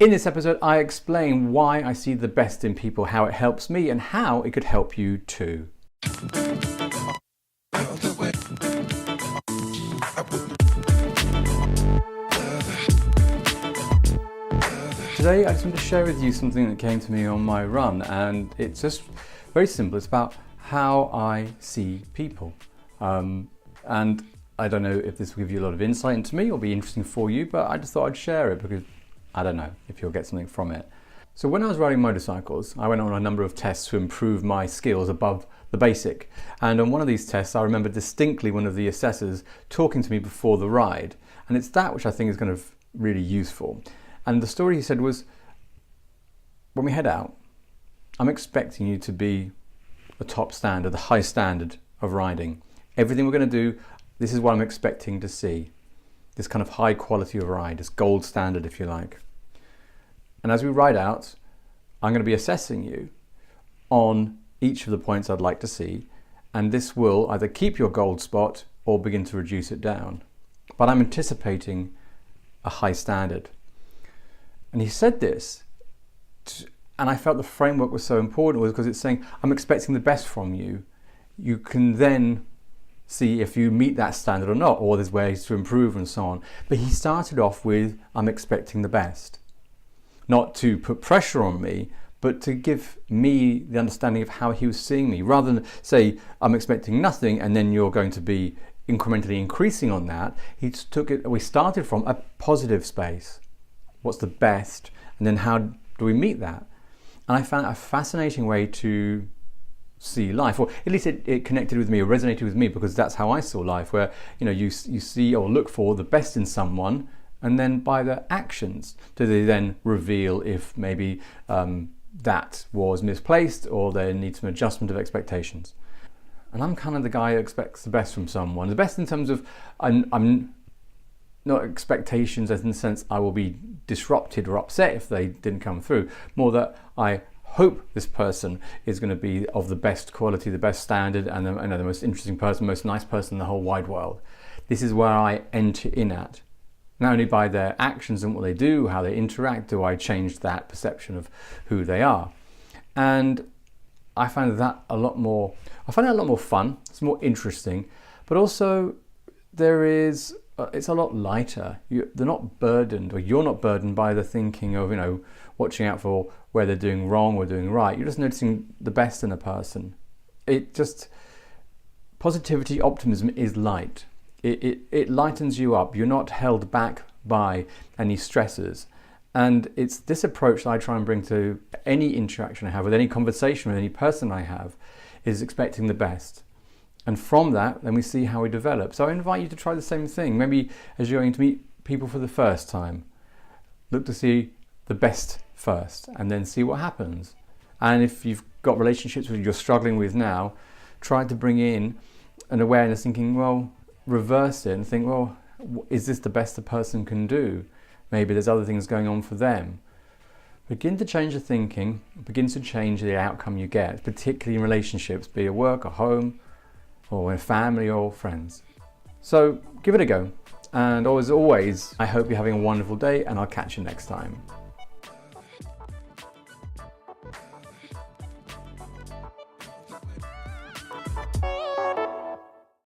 In this episode, I explain why I see the best in people, how it helps me, and how it could help you too. Today, I just want to share with you something that came to me on my run, and it's just very simple. It's about how I see people. And I don't know if this will give you a lot of insight into me or be interesting for you, but I just thought I'd share it because I don't know if you'll get something from it. So when I was riding motorcycles, I went on a number of tests to improve my skills above the basic. And on one of these tests, I remember distinctly one of the assessors talking to me before the ride. And it's that which I think is kind of really useful. And the story he said was, when we head out, I'm expecting you to be the top standard, the high standard of riding. Everything we're going to do, this is what I'm expecting to see. This kind of high quality of ride, this gold standard, if you like. And as we ride out, I'm going to be assessing you on each of the points I'd like to see. And this will either keep your gold spot or begin to reduce it down. But I'm anticipating a high standard. And he said this, and I felt the framework was so important, was because it's saying, I'm expecting the best from you. You can then see if you meet that standard or not, or there's ways to improve and so on. But he started off with, I'm expecting the best. Not to put pressure on me, but to give me the understanding of how he was seeing me, rather than say, I'm expecting nothing and then you're going to be incrementally increasing on that. He took it, we started from a positive space. What's the best? And then how do we meet that? And I found it a fascinating way to see life, or at least it connected with me, or resonated with me, because that's how I saw life, where you see or look for the best in someone, and then by their actions do they then reveal if maybe that was misplaced or they need some adjustment of expectations. And I'm kind of the guy who expects the best from someone, the best in terms of I'm not expectations as in the sense I will be disrupted or upset if they didn't come through, more that I hope this person is going to be of the best quality, the best standard, and the most interesting person, most nice person in the whole wide world. This is where I enter in at. Not only by their actions and what they do, how they interact, do I change that perception of who they are. And I find that a lot more fun, it's more interesting, but also it's a lot lighter. They're not burdened, or you're not burdened by the thinking of, watching out for where they're doing wrong or doing right. You're just noticing the best in a person. Positivity, optimism is light. It lightens you up. You're not held back by any stresses. And it's this approach that I try and bring to any interaction I have, with any conversation with any person I have, is expecting the best. And from that, then we see how we develop. So I invite you to try the same thing. Maybe as you're going to meet people for the first time, look to see the best first and then see what happens. And if you've got relationships that you're struggling with now, try to bring in an awareness, thinking, well, reverse it and think, well, is this the best a person can do? Maybe there's other things going on for them. Begin to change the thinking, begin to change the outcome you get, particularly in relationships, be it work or home, or in family or friends. So give it a go. And as always, I hope you're having a wonderful day, and I'll catch you next time.